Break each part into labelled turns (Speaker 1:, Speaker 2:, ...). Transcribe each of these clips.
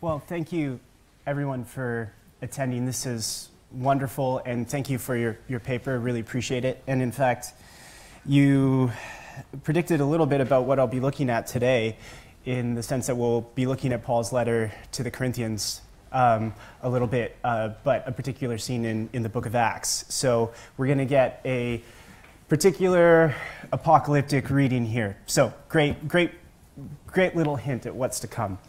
Speaker 1: Well, thank you, everyone, for attending. This is wonderful, and thank you for your paper. Really appreciate it. And in fact, you predicted a little bit about what I'll be looking at today, in the sense that we'll be looking at Paul's letter to the Corinthians a little bit, but a particular scene in the book of Acts. So we're going to get a particular apocalyptic reading here. So great little hint at what's to come.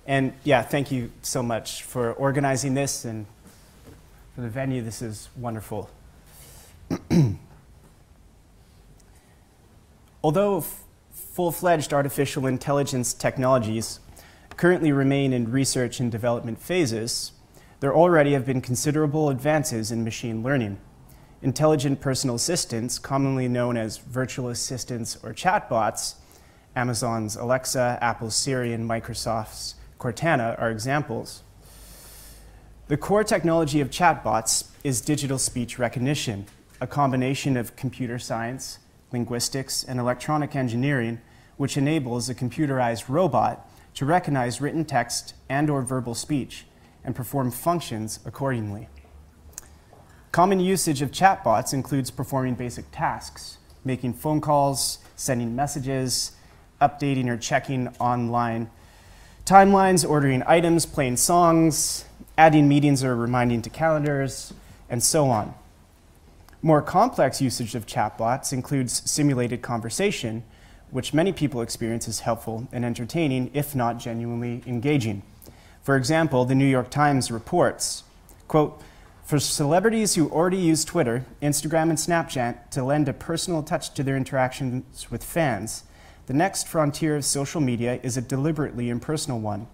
Speaker 1: And yeah, thank you so much for organizing this and for the venue. This is wonderful. Although full-fledged artificial intelligence technologies currently remain in research and development phases, there already have been considerable advances in machine learning. Intelligent personal assistants, commonly known as virtual assistants or chatbots, Amazon's Alexa, Apple's Siri, and Microsoft's Cortana are examples. The core technology of chatbots is digital speech recognition, a combination of computer science, linguistics, and electronic engineering, which enables a computerized robot to recognize written text and/or verbal speech and perform functions accordingly. Common usage of chatbots includes performing basic tasks, making phone calls, sending messages, updating or checking online timelines, ordering items, playing songs, adding meetings or reminding to calendars, and so on. More complex usage of chatbots includes simulated conversation, which many people experience as helpful and entertaining, if not genuinely engaging. For example, the New York Times reports, quote, "For celebrities who already use Twitter, Instagram, and Snapchat to lend a personal touch to their interactions with fans, the next frontier of social media is a deliberately impersonal one.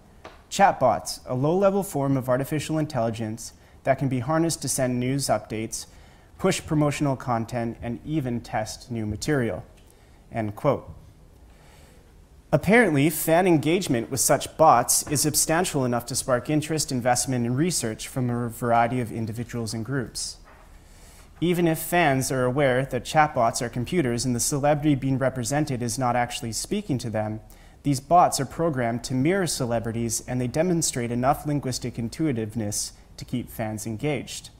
Speaker 1: Chatbots, a low-level form of artificial intelligence that can be harnessed to send news updates, push promotional content, and even test new material." End quote. Apparently, fan engagement with such bots is substantial enough to spark interest, investment, and research from a variety of individuals and groups. Even if fans are aware that chatbots are computers and the celebrity being represented is not actually speaking to them, these bots are programmed to mirror celebrities, and they demonstrate enough linguistic intuitiveness to keep fans engaged.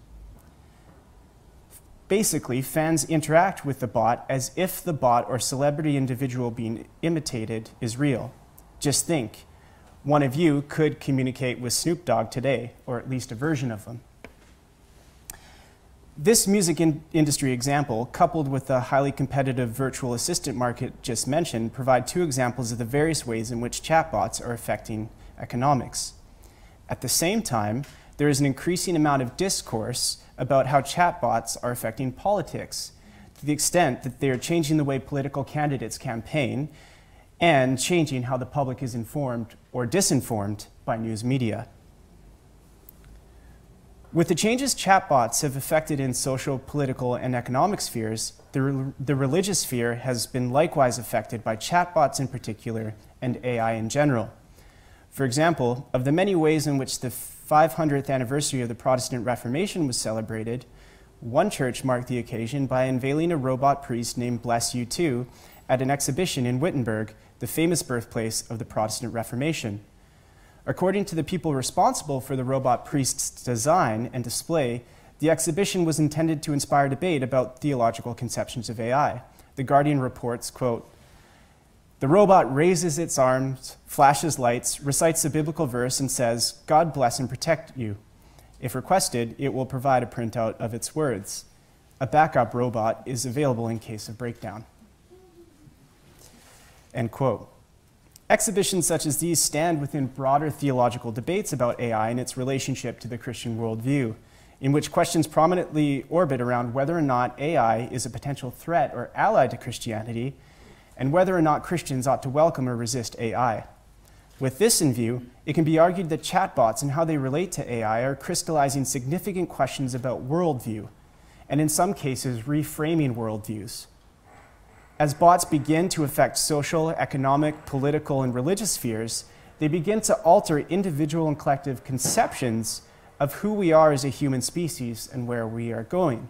Speaker 1: Basically, fans interact with the bot as if the bot or celebrity individual being imitated is real. Just think, one of you could communicate with Snoop Dogg today, or at least a version of them. This music industry example, coupled with the highly competitive virtual assistant market just mentioned, provide two examples of the various ways in which chatbots are affecting economics. At the same time, there is an increasing amount of discourse about how chatbots are affecting politics, to the extent that they are changing the way political candidates campaign and changing how the public is informed or disinformed by news media. With the changes chatbots have affected in social, political, and economic spheres, the religious sphere has been likewise affected by chatbots in particular and AI in general. For example, of the many ways in which the 500th anniversary of the Protestant Reformation was celebrated, one church marked the occasion by unveiling a robot priest named Bless You Too at an exhibition in Wittenberg, the famous birthplace of the Protestant Reformation. According to the people responsible for the robot priest's design and display, the exhibition was intended to inspire debate about theological conceptions of AI. The Guardian reports, quote, "The robot raises its arms, flashes lights, recites a biblical verse, and says, 'God bless and protect you.' If requested, it will provide a printout of its words. A backup robot is available in case of breakdown." End quote. Exhibitions such as these stand within broader theological debates about AI and its relationship to the Christian worldview, in which questions prominently orbit around whether or not AI is a potential threat or ally to Christianity, and whether or not Christians ought to welcome or resist AI. With this in view, it can be argued that chatbots and how they relate to AI are crystallizing significant questions about worldview, and in some cases, reframing worldviews. As bots begin to affect social, economic, political, and religious spheres, they begin to alter individual and collective conceptions of who we are as a human species and where we are going.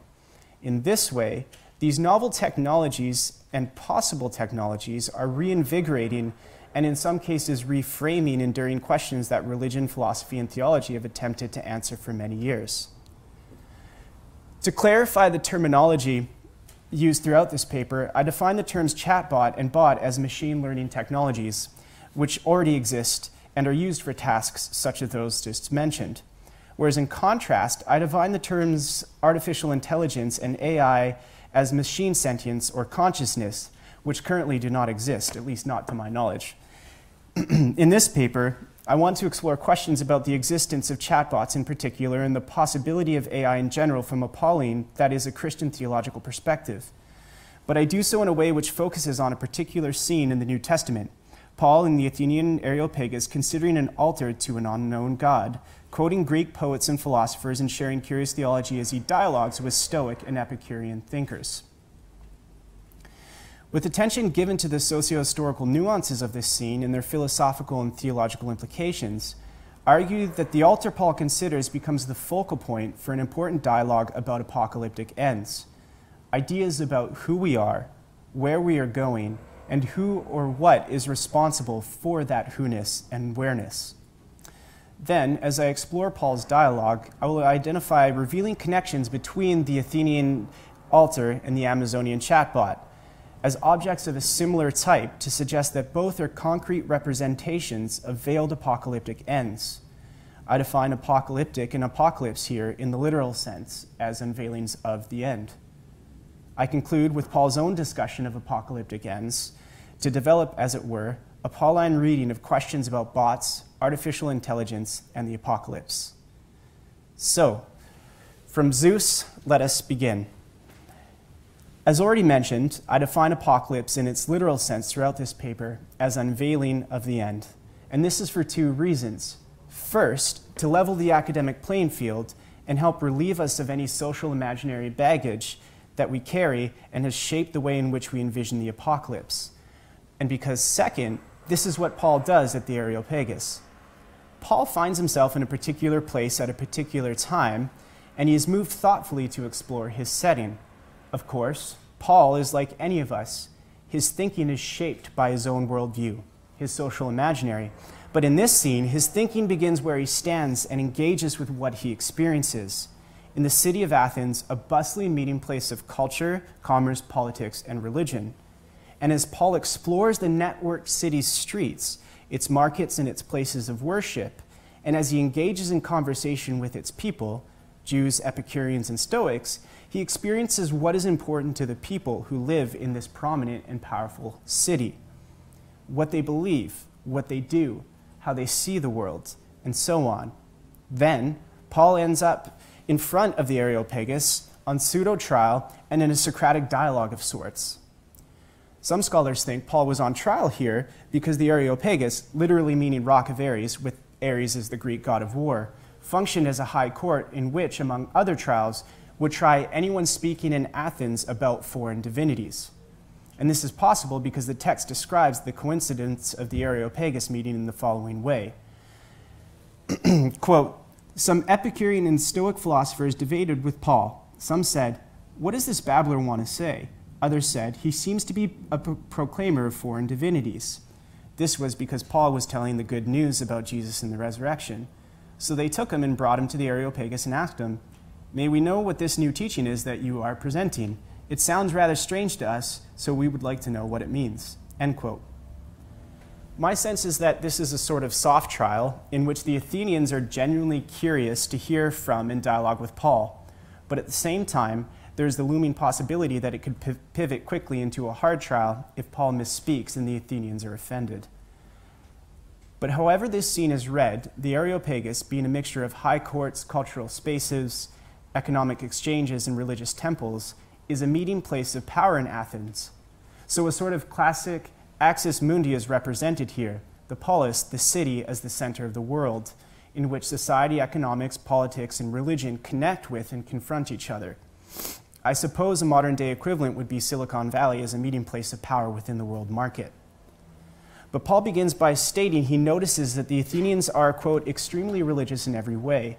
Speaker 1: In this way, these novel technologies and possible technologies are reinvigorating and in some cases reframing enduring questions that religion, philosophy, and theology have attempted to answer for many years. To clarify the terminology used throughout this paper, I define the terms chatbot and bot as machine learning technologies, which already exist and are used for tasks such as those just mentioned. Whereas in contrast, I define the terms artificial intelligence and AI as machine sentience or consciousness, which currently do not exist, at least not to my knowledge. In this paper, I want to explore questions about the existence of chatbots in particular and the possibility of AI in general from a Pauline, that is, a Christian theological perspective. But I do so in a way which focuses on a particular scene in the New Testament, Paul in the Athenian Areopagus considering an altar to an unknown god, quoting Greek poets and philosophers and sharing curious theology as he dialogues with Stoic and Epicurean thinkers. With attention given to the socio-historical nuances of this scene and their philosophical and theological implications, I argue that the altar Paul considers becomes the focal point for an important dialogue about apocalyptic ends. Ideas about who we are, where we are going, and who or what is responsible for that who-ness and where-ness. Then, as I explore Paul's dialogue, I will identify revealing connections between the Athenian altar and the Amazonian chatbot, as objects of a similar type to suggest that both are concrete representations of veiled apocalyptic ends. I define apocalyptic and apocalypse here in the literal sense as unveilings of the end. I conclude with Paul's own discussion of apocalyptic ends to develop, as it were, a Pauline reading of questions about bots, artificial intelligence, and the apocalypse. So, from Zeus, let us begin. As already mentioned, I define apocalypse in its literal sense throughout this paper as unveiling of the end. And this is for two reasons. First, to level the academic playing field and help relieve us of any social imaginary baggage that we carry and has shaped the way in which we envision the apocalypse. And because second, this is what Paul does at the Areopagus. Paul finds himself in a particular place at a particular time, and he is moved thoughtfully to explore his setting. Of course, Paul is like any of us. His thinking is shaped by his own worldview, his social imaginary. But in this scene, his thinking begins where he stands and engages with what he experiences. In the city of Athens, a bustling meeting place of culture, commerce, politics, and religion. And as Paul explores the networked city's streets, its markets and its places of worship, and as he engages in conversation with its people, Jews, Epicureans, and Stoics, he experiences what is important to the people who live in this prominent and powerful city. What they believe, what they do, how they see the world, and so on. Then, Paul ends up in front of the Areopagus on pseudo-trial and in a Socratic dialogue of sorts. Some scholars think Paul was on trial here because the Areopagus, literally meaning Rock of Ares, with Ares as the Greek god of war, functioned as a high court in which, among other trials, would try anyone speaking in Athens about foreign divinities. And this is possible because the text describes the coincidence of the Areopagus meeting in the following way. Quote, "Some Epicurean and Stoic philosophers debated with Paul. Some said, 'What does this babbler want to say?' Others said, 'He seems to be a proclaimer of foreign divinities.' This was because Paul was telling the good news about Jesus and the resurrection. So they took him and brought him to the Areopagus and asked him, 'May we know what this new teaching is that you are presenting? It sounds rather strange to us, so we would like to know what it means.'" End quote. My sense is that this is a sort of soft trial in which the Athenians are genuinely curious to hear from and dialogue with Paul, but at the same time, there's the looming possibility that it could pivot quickly into a hard trial if Paul misspeaks and the Athenians are offended. But however this scene is read, the Areopagus, being a mixture of high courts, cultural spaces, economic exchanges, and religious temples, is a meeting place of power in Athens. So a sort of classic axis mundi is represented here, the polis, the city, as the center of the world, in which society, economics, politics, and religion connect with and confront each other. I suppose a modern-day equivalent would be Silicon Valley as a meeting place of power within the world market. But Paul begins by stating he notices that the Athenians are, quote, extremely religious in every way.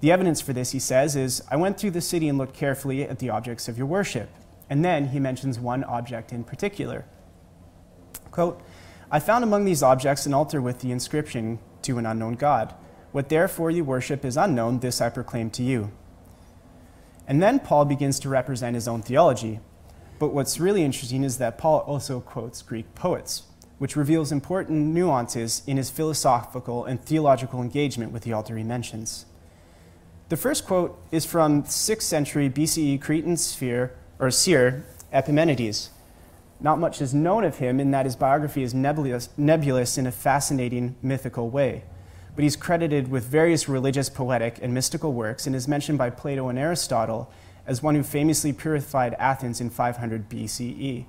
Speaker 1: The evidence for this, he says, is, "I went through the city and looked carefully at the objects of your worship." And then he mentions one object in particular. Quote, I found among these objects an altar with the inscription, to an unknown God. What therefore you worship is unknown, this I proclaim to you. And then Paul begins to represent his own theology. But what's really interesting is that Paul also quotes Greek poets, which reveals important nuances in his philosophical and theological engagement with the altar he mentions. The first quote is from 6th century BCE Cretan seer Epimenides. Not much is known of him in that his biography is nebulous in a fascinating mythical way, but he's credited with various religious, poetic, and mystical works and is mentioned by Plato and Aristotle as one who famously purified Athens in 500 BCE.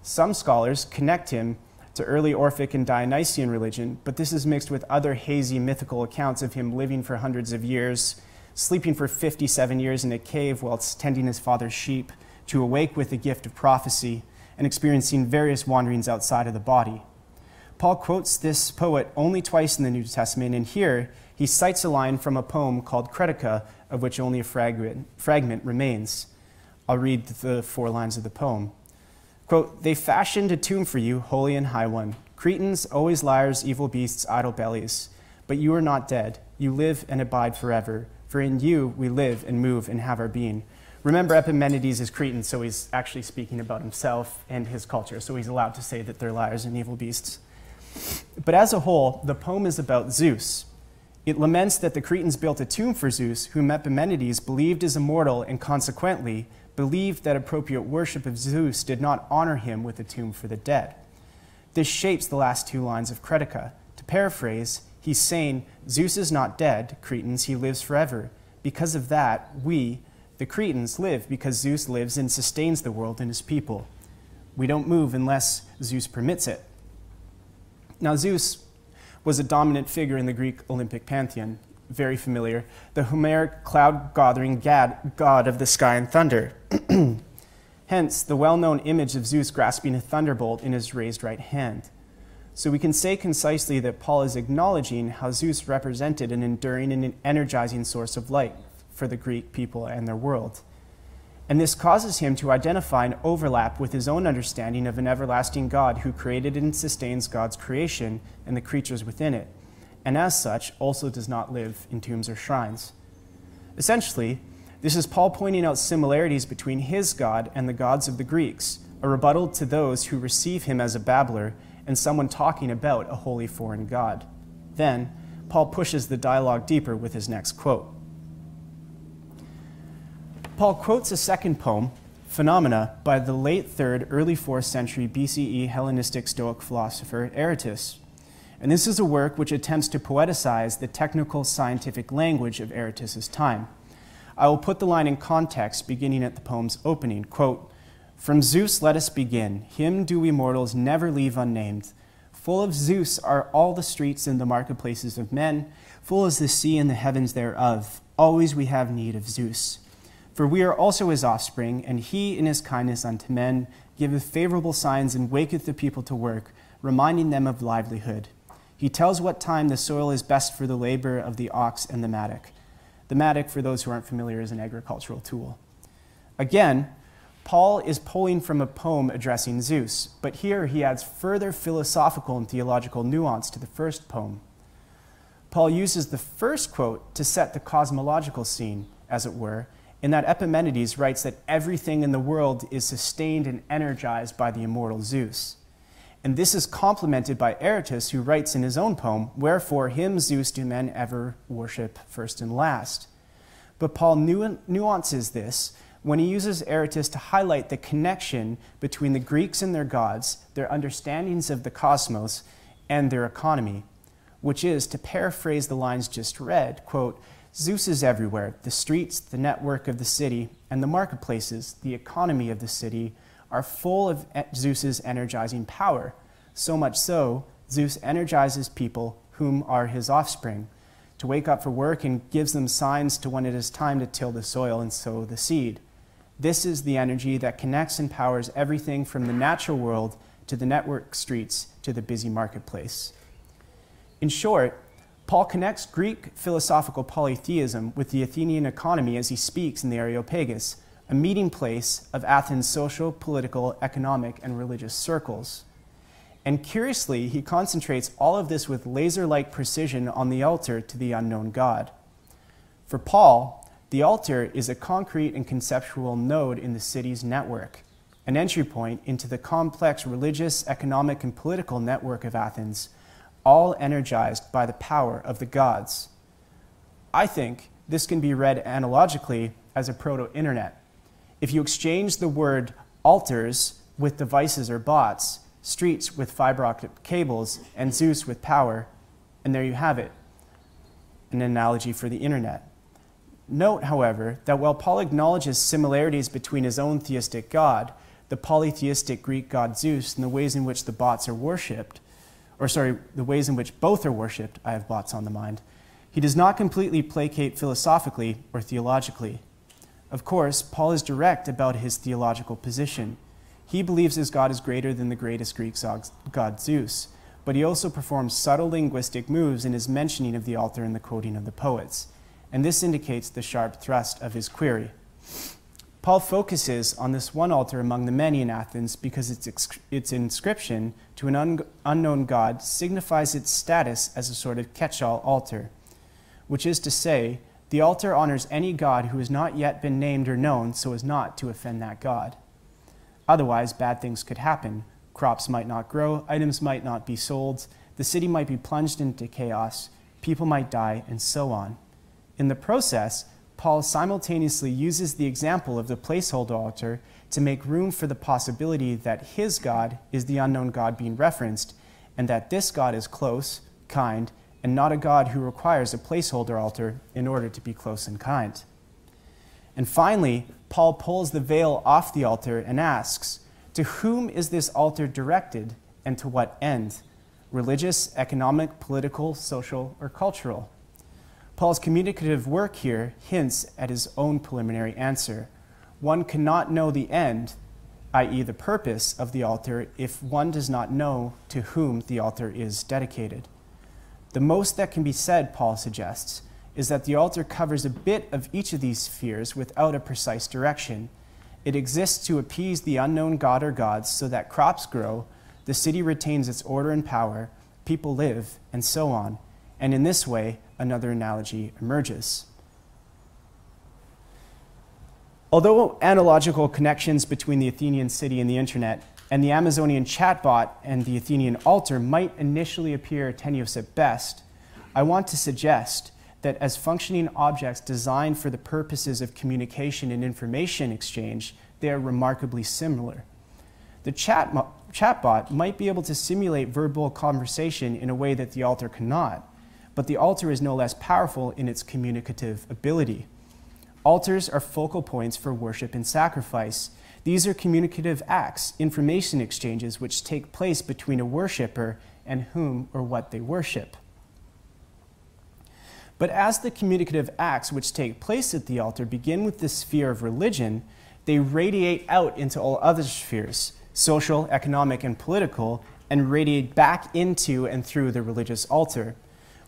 Speaker 1: Some scholars connect him to early Orphic and Dionysian religion, but this is mixed with other hazy mythical accounts of him living for hundreds of years, sleeping for 57 years in a cave whilst tending his father's sheep, to awake with the gift of prophecy, and experiencing various wanderings outside of the body. Paul quotes this poet only twice in the New Testament, and here he cites a line from a poem called Cretica, of which only a fragment remains. I'll read the 4 lines of the poem. Quote, "They fashioned a tomb for you, holy and high one. Cretans, always liars, evil beasts, idle bellies. But you are not dead. You live and abide forever. For in you we live and move and have our being." Remember, Epimenides is Cretan, so he's actually speaking about himself and his culture, so he's allowed to say that they're liars and evil beasts. But as a whole, the poem is about Zeus. It laments that the Cretans built a tomb for Zeus, whom Epimenides believed is immortal and consequently believed that appropriate worship of Zeus did not honor him with a tomb for the dead. This shapes the last 2 lines of Cretica. To paraphrase, he's saying, Zeus is not dead, Cretans, he lives forever. Because of that, we, the Cretans, live because Zeus lives and sustains the world and his people. We don't move unless Zeus permits it. Now, Zeus was a dominant figure in the Greek Olympic pantheon, very familiar, the Homeric cloud-gathering god of the sky and thunder. Hence, the well-known image of Zeus grasping a thunderbolt in his raised right hand. So we can say concisely that Paul is acknowledging how Zeus represented an enduring and an energizing source of light for the Greek people and their world. And this causes him to identify an overlap with his own understanding of an everlasting God who created and sustains God's creation and the creatures within it, and as such also does not live in tombs or shrines. Essentially, this is Paul pointing out similarities between his God and the gods of the Greeks, a rebuttal to those who receive him as a babbler and someone talking about a holy foreign God. Then, Paul pushes the dialogue deeper with his next quote. Paul quotes a second poem, Phenomena, by the late 3rd, early 4th century BCE Hellenistic Stoic philosopher Aratus. And this is a work which attempts to poeticize the technical scientific language of Aratus's time. I will put the line in context beginning at the poem's opening. Quote, "From Zeus let us begin, him do we mortals never leave unnamed. Full of Zeus are all the streets and the marketplaces of men, full is the sea and the heavens thereof. Always we have need of Zeus. For we are also his offspring, and he in his kindness unto men giveth favorable signs and waketh the people to work, reminding them of livelihood. He tells what time the soil is best for the labor of the ox and the mattock." The mattock, for those who aren't familiar, is an agricultural tool. Again, Paul is pulling from a poem addressing Zeus, but here he adds further philosophical and theological nuance to the first poem. Paul uses the first quote to set the cosmological scene, as it were, in that Epimenides writes that everything in the world is sustained and energized by the immortal Zeus. And this is complemented by Aratus, who writes in his own poem, "Wherefore him Zeus do men ever worship first and last." But Paul nuances this when he uses Aratus to highlight the connection between the Greeks and their gods, their understandings of the cosmos, and their economy, which is, to paraphrase the lines just read, quote, "Zeus is everywhere. The streets, the network of the city, and the marketplaces, the economy of the city, are full of Zeus's energizing power. So much so, Zeus energizes people whom are his offspring, to wake up for work and gives them signs to when it is time to till the soil and sow the seed. This is the energy that connects and powers everything from the natural world to the network streets to the busy marketplace." In short, Paul connects Greek philosophical polytheism with the Athenian economy as he speaks in the Areopagus, a meeting place of Athens' social, political, economic, and religious circles. And curiously, he concentrates all of this with laser-like precision on the altar to the unknown God. For Paul, the altar is a concrete and conceptual node in the city's network, an entry point into the complex religious, economic, and political network of Athens, all energized by the power of the gods. I think this can be read analogically as a proto-internet. If you exchange the word altars with devices or bots, streets with fiber optic cables, and Zeus with power, and there you have it, an analogy for the internet. Note, however, that while Paul acknowledges similarities between his own theistic God, the polytheistic Greek god Zeus, and the ways in which the ways in which both are worshipped, I have bots on the mind, he does not completely placate philosophically or theologically. Of course, Paul is direct about his theological position. He believes his God is greater than the greatest Greek god Zeus, but he also performs subtle linguistic moves in his mentioning of the altar and the quoting of the poets, and this indicates the sharp thrust of his query. Paul focuses on this one altar among the many in Athens because its inscription to an unknown God signifies its status as a sort of catch-all altar, which is to say, the altar honors any god who has not yet been named or known so as not to offend that god. Otherwise, bad things could happen. Crops might not grow, items might not be sold, the city might be plunged into chaos, people might die, and so on. In the process, Paul simultaneously uses the example of the placeholder altar to make room for the possibility that his God is the unknown God being referenced, and that this God is close, kind, and not a God who requires a placeholder altar in order to be close and kind. And finally, Paul pulls the veil off the altar and asks, to whom is this altar directed and to what end? Religious, economic, political, social, or cultural? Paul's communicative work here hints at his own preliminary answer. One cannot know the end, i.e. the purpose of the altar, if one does not know to whom the altar is dedicated. The most that can be said, Paul suggests, is that the altar covers a bit of each of these spheres without a precise direction. It exists to appease the unknown god or gods so that crops grow, the city retains its order and power, people live, and so on. And in this way, another analogy emerges. Although analogical connections between the Athenian city and the internet and the Amazonian chatbot and the Athenian altar might initially appear tenuous at best, I want to suggest that as functioning objects designed for the purposes of communication and information exchange, they are remarkably similar. The chatbot might be able to simulate verbal conversation in a way that the altar cannot, but the altar is no less powerful in its communicative ability. Altars are focal points for worship and sacrifice. These are communicative acts, information exchanges which take place between a worshiper and whom or what they worship. But as the communicative acts which take place at the altar begin with the sphere of religion, they radiate out into all other spheres, social, economic, and political, and radiate back into and through the religious altar.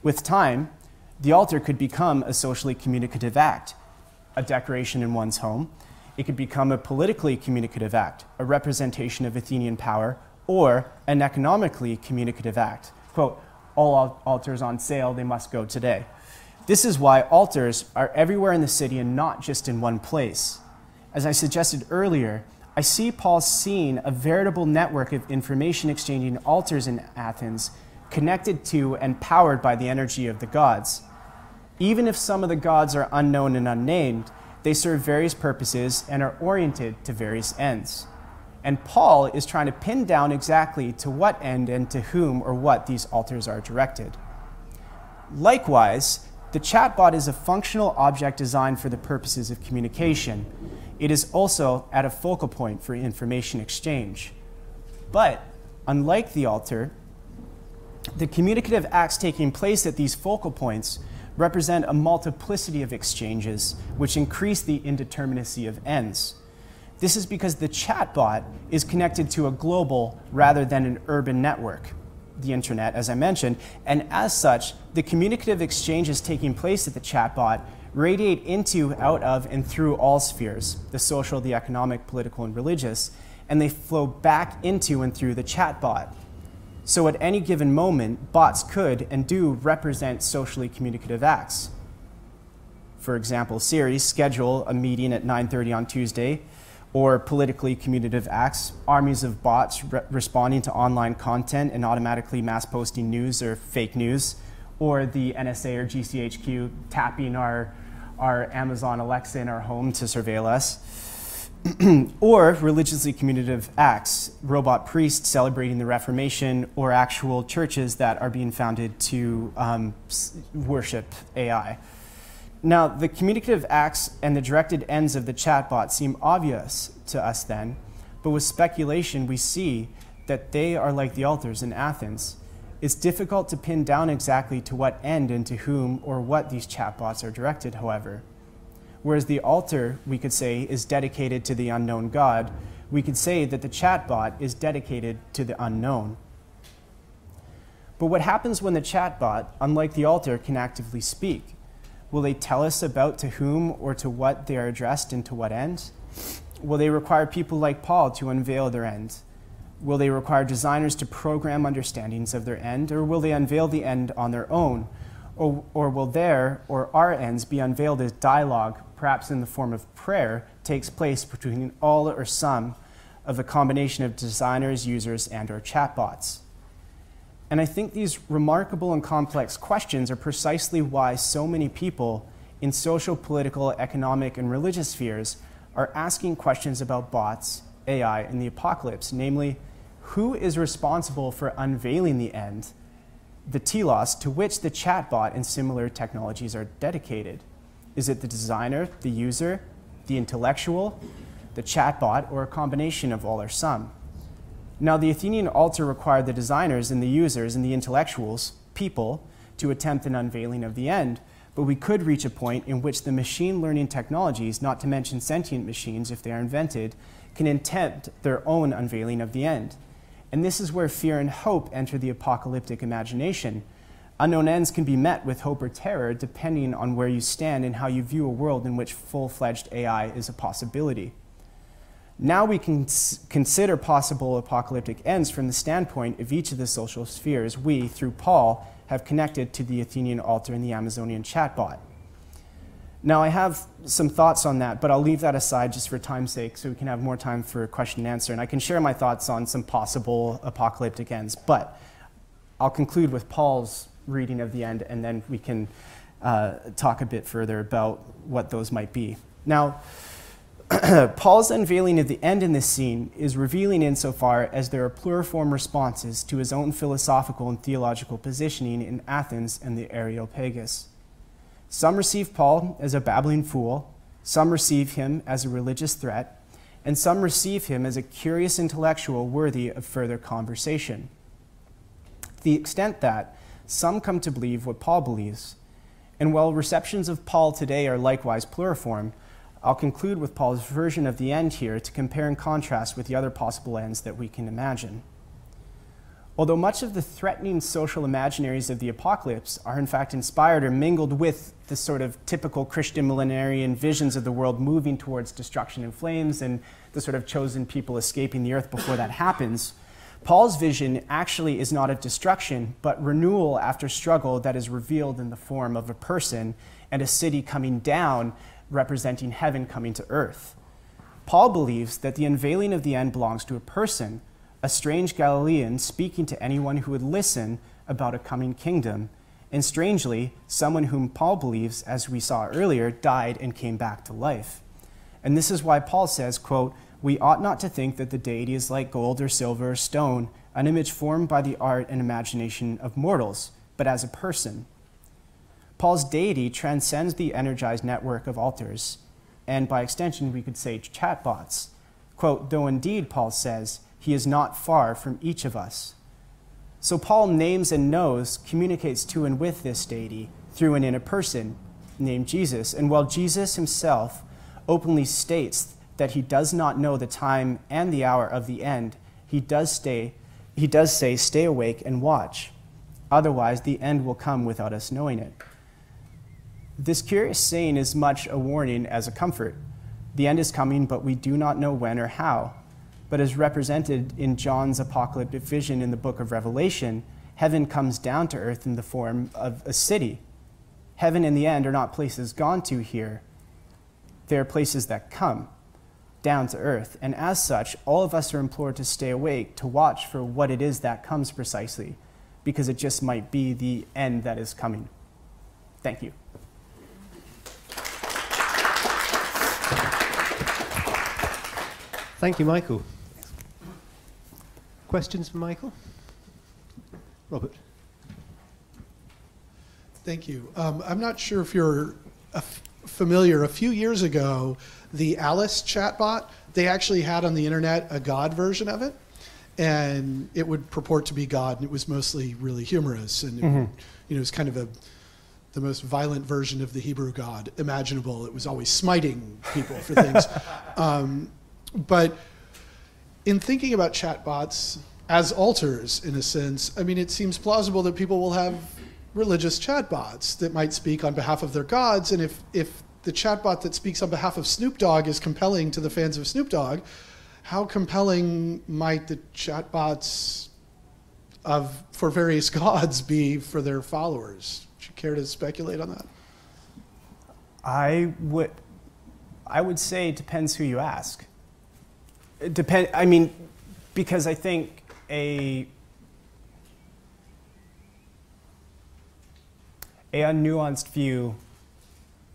Speaker 1: With time, the altar could become a socially communicative act, a decoration in one's home. It could become a politically communicative act, a representation of Athenian power, or an economically communicative act. Quote, all altars on sale, they must go today. This is why altars are everywhere in the city and not just in one place. As I suggested earlier, I see Paul seeing a veritable network of information exchanging altars in Athens connected to and powered by the energy of the gods. Even if some of the gods are unknown and unnamed, they serve various purposes and are oriented to various ends. And Paul is trying to pin down exactly to what end and to whom or what these altars are directed. Likewise, the chatbot is a functional object designed for the purposes of communication. It is also at a focal point for information exchange. But, unlike the altar, the communicative acts taking place at these focal points represent a multiplicity of exchanges which increase the indeterminacy of ends. This is because the chatbot is connected to a global rather than an urban network, the internet, as I mentioned, and as such, the communicative exchanges taking place at the chatbot radiate into, out of, and through all spheres, the social, the economic, political, and religious, and they flow back into and through the chatbot. So at any given moment, bots could and do represent socially communicative acts. For example, Siri, schedule a meeting at 9:30 on Tuesday, or politically commutative acts, armies of bots responding to online content and automatically mass posting news or fake news, or the NSA or GCHQ tapping our Amazon Alexa in our home to surveil us. Or religiously commutative acts, robot priests celebrating the Reformation, or actual churches that are being founded to worship AI. Now, the communicative acts and the directed ends of the chatbot seem obvious to us then, but with speculation we see that they are like the altars in Athens. It's difficult to pin down exactly to what end and to whom or what these chatbots are directed, however. Whereas the altar, we could say, is dedicated to the unknown God, we could say that the chatbot is dedicated to the unknown. But what happens when the chatbot, unlike the altar, can actively speak? Will they tell us about to whom or to what they are addressed and to what end? Will they require people like Paul to unveil their end? Will they require designers to program understandings of their end, or will they unveil the end on their own? Or will their or our ends be unveiled as dialogue, perhaps in the form of prayer, takes place between all or some of a combination of designers, users, and or chatbots? And I think these remarkable and complex questions are precisely why so many people in social, political, economic, and religious spheres are asking questions about bots, AI, and the apocalypse, namely, who is responsible for unveiling the end, the telos to which the chatbot and similar technologies are dedicated? Is it the designer, the user, the intellectual, the chatbot, or a combination of all or some? Now, the Athenian altar required the designers and the users and the intellectuals, people, to attempt an unveiling of the end, but we could reach a point in which the machine learning technologies, not to mention sentient machines if they are invented, can attempt their own unveiling of the end. And this is where fear and hope enter the apocalyptic imagination. Unknown ends can be met with hope or terror depending on where you stand and how you view a world in which full-fledged AI is a possibility. Now we can consider possible apocalyptic ends from the standpoint of each of the social spheres we, through Paul, have connected to the Athenian altar and the Amazonian chatbot. Now, I have some thoughts on that, but I'll leave that aside just for time's sake so we can have more time for question and answer. And I can share my thoughts on some possible apocalyptic ends, but I'll conclude with Paul's reading of the end, and then we can talk a bit further about what those might be. Now, Paul's unveiling of the end in this scene is revealing insofar as there are pluriform responses to his own philosophical and theological positioning in Athens and the Areopagus. Some receive Paul as a babbling fool, some receive him as a religious threat, and some receive him as a curious intellectual worthy of further conversation. To the extent that some come to believe what Paul believes, and while receptions of Paul today are likewise pluriform, I'll conclude with Paul's version of the end here to compare and contrast with the other possible ends that we can imagine. Although much of the threatening social imaginaries of the apocalypse are in fact inspired or mingled with the sort of typical Christian millenarian visions of the world moving towards destruction in flames and the sort of chosen people escaping the earth before that happens, Paul's vision actually is not of destruction, but renewal after struggle that is revealed in the form of a person and a city coming down, representing heaven coming to earth. Paul believes that the unveiling of the end belongs to a person, a strange Galilean speaking to anyone who would listen about a coming kingdom, and strangely, someone whom Paul believes, as we saw earlier, died and came back to life. And this is why Paul says, quote, "We ought not to think that the deity is like gold or silver or stone, an image formed by the art and imagination of mortals, but as a person." Paul's deity transcends the energized network of altars, and by extension, we could say chatbots. Quote, "Though indeed," Paul says, "he is not far from each of us." So Paul names and knows, communicates to and with this deity through and in a person named Jesus. And while Jesus himself openly states that he does not know the time and the hour of the end, he does say, "Stay awake and watch. Otherwise, the end will come without us knowing it." This curious saying is much a warning as a comfort. The end is coming, but we do not know when or how. but as represented in John's apocalyptic vision in the book of Revelation, heaven comes down to earth in the form of a city. Heaven and the end are not places gone to here. They are places that come down to earth. And as such, all of us are implored to stay awake, to watch for what it is that comes precisely, because it just might be the end that is coming. Thank you.
Speaker 2: Thank you, Michael. Questions for Michael? Robert.
Speaker 3: Thank you. I'm not sure if you're familiar. A few years ago, the Alice chatbot, they actually had on the internet a God version of it, and it would purport to be God, and it was mostly really humorous, and it was kind of the most violent version of the Hebrew God imaginable. It was always smiting people for things. But in thinking about chatbots as altars, in a sense, I mean, it seems plausible that people will have religious chatbots that might speak on behalf of their gods, and if the chatbot that speaks on behalf of Snoop Dogg is compelling to the fans of Snoop Dogg, how compelling might the chatbots for various gods be for their followers? Would you care to speculate on that?
Speaker 1: I would say it depends who you ask. I mean, because I think a unnuanced view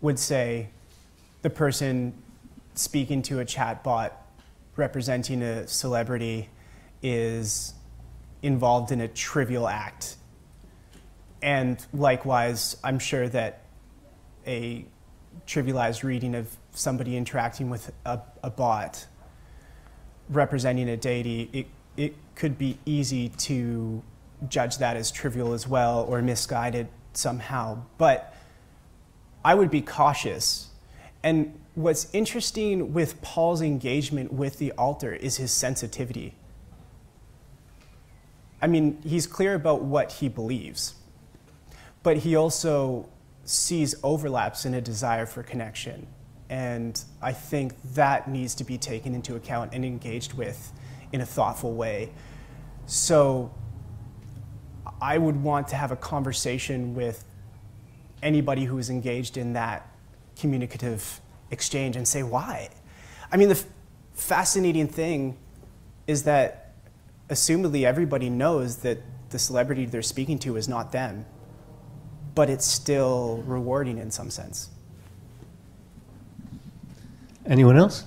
Speaker 1: would say the person speaking to a chatbot representing a celebrity is involved in a trivial act. And likewise, I'm sure that a trivialized reading of somebody interacting with a bot representing a deity, it could be easy to judge that as trivial as well or misguided somehow. But I would be cautious. And what's interesting with Paul's engagement with the altar is his sensitivity. I mean, he's clear about what he believes, but he also sees overlaps in a desire for connection. And I think that needs to be taken into account and engaged with in a thoughtful way. So I would want to have a conversation with anybody who is engaged in that communicative exchange and say, why? I mean, the fascinating thing is that assumedly everybody knows that the celebrity they're speaking to is not them, but it's still rewarding in some sense.
Speaker 2: Anyone else?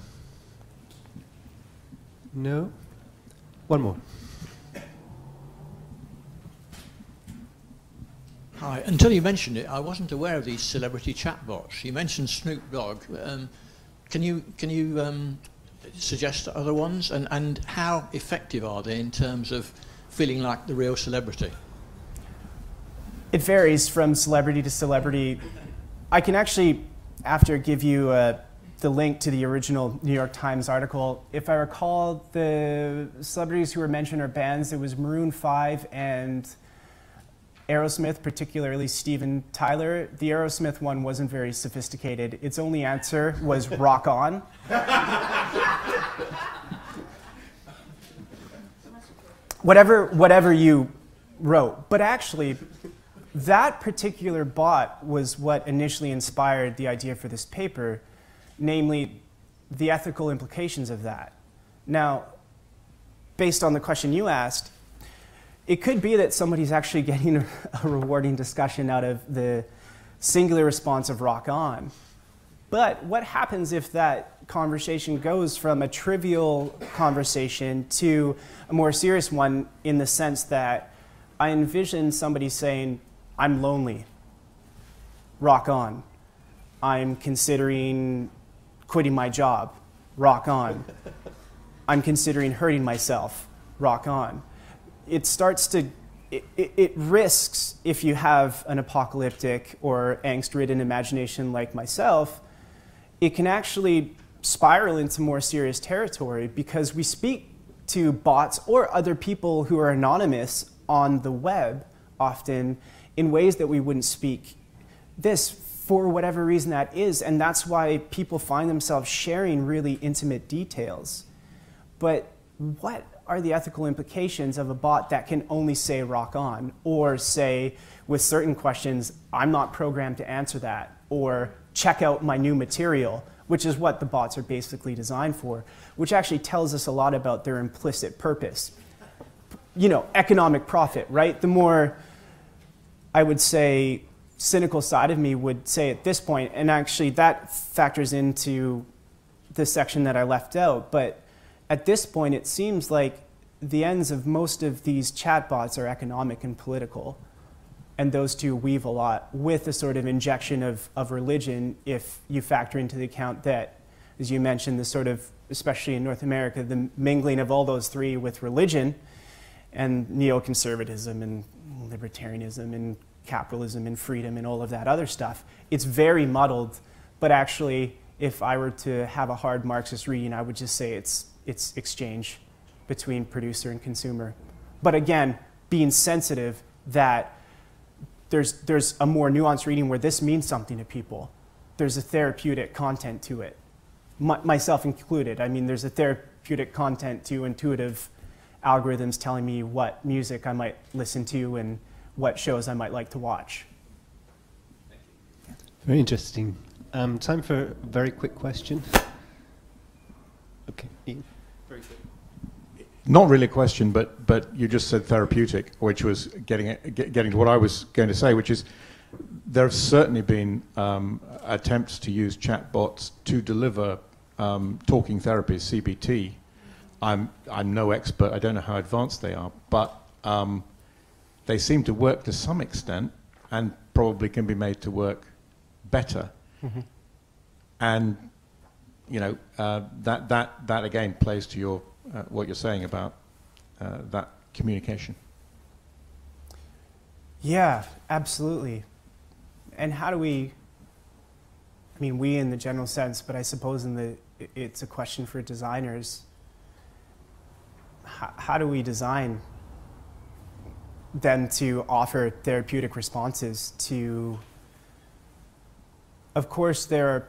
Speaker 2: No? One more.
Speaker 4: Hi. Until you mentioned it, I wasn't aware of these celebrity chatbots. You mentioned Snoop Dogg. Can you suggest other ones? And how effective are they in terms of feeling like the real celebrity?
Speaker 1: It varies from celebrity to celebrity. I can actually, after, give you the link to the original New York Times article. If I recall, the celebrities who were mentioned are bands. It was Maroon 5 and Aerosmith, particularly Steven Tyler. The Aerosmith one wasn't very sophisticated. Its only answer was rock on. Whatever you wrote. But actually, that particular bot was what initially inspired the idea for this paper, namely the ethical implications of that. Now, based on the question you asked, it could be that somebody's actually getting a rewarding discussion out of the singular response of rock on. But what happens if that conversation goes from a trivial conversation to a more serious one, in the sense that I envision somebody saying, I'm lonely, rock on. I'm considering quitting my job, rock on. I'm considering hurting myself, rock on. It starts to, it risks, if you have an apocalyptic or angst-ridden imagination like myself, it can actually spiral into more serious territory, because we speak to bots or other people who are anonymous on the web often in ways that we wouldn't speak this, for whatever reason that is. And that's why people find themselves sharing really intimate details. But what are the ethical implications of a bot that can only say rock on, or say with certain questions, I'm not programmed to answer that, or check out my new material, which is what the bots are basically designed for, which actually tells us a lot about their implicit purpose. You know, economic profit, right? The more, I would say, cynical side of me would say at this point, and actually that factors into the section that I left out, but at this point it seems like the ends of most of these chatbots are economic and political, and those two weave a lot with a sort of injection of religion if you factor into the account that, as you mentioned, the sort of, especially in North America, the mingling of all those three with religion and neoconservatism and libertarianism and capitalism and freedom and all of that other stuff. It's very muddled, but actually, if I were to have a hard Marxist reading, I would just say it's exchange between producer and consumer. But again, being sensitive that there's a more nuanced reading where this means something to people. There's a therapeutic content to it, myself included. I mean, there's a therapeutic content to intuitive algorithms telling me what music I might listen to and what shows I might like to watch.
Speaker 2: Very interesting. Time for a very quick question. Okay, Ian. Very quick.
Speaker 5: Not really a question, but you just said therapeutic, which was getting to what I was going to say, which is there have certainly been attempts to use chatbots to deliver talking therapies, CBT. I'm no expert. I don't know how advanced they are, but they seem to work to some extent, and probably can be made to work better. Mm-hmm. And you know that again plays to your what you're saying about that communication.
Speaker 1: Yeah, absolutely. And how do we, I mean, we in the general sense, but I suppose it's a question for designers. How do we design them to offer therapeutic responses to, of course, there are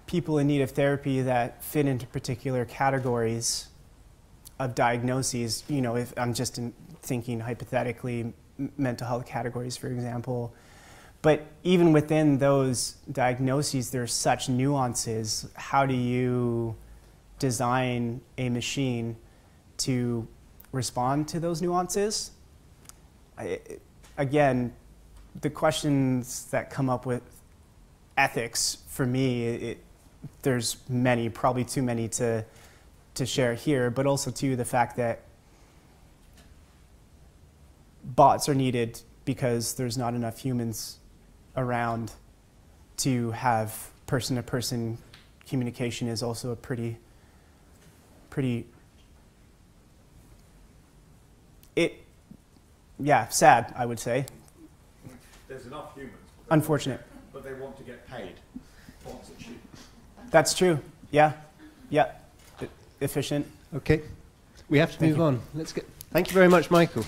Speaker 1: people in need of therapy that fit into particular categories of diagnoses. You know, if I'm just thinking hypothetically, mental health categories, for example. But even within those diagnoses, there's such nuances. How do you design a machine to respond to those nuances? Again, the questions that come up with ethics, for me, there's many, probably too many to share here, but also too the fact that bots are needed because there's not enough humans around to have person-to-person communication is also a pretty, yeah, sad, I would say.
Speaker 5: There's enough humans.
Speaker 1: Unfortunate.
Speaker 5: But they want to get paid. Bots are cheap.
Speaker 1: That's true. Yeah. Yeah. Efficient.
Speaker 2: Okay. We have to move on. Let's get. Thank you very much, Michael.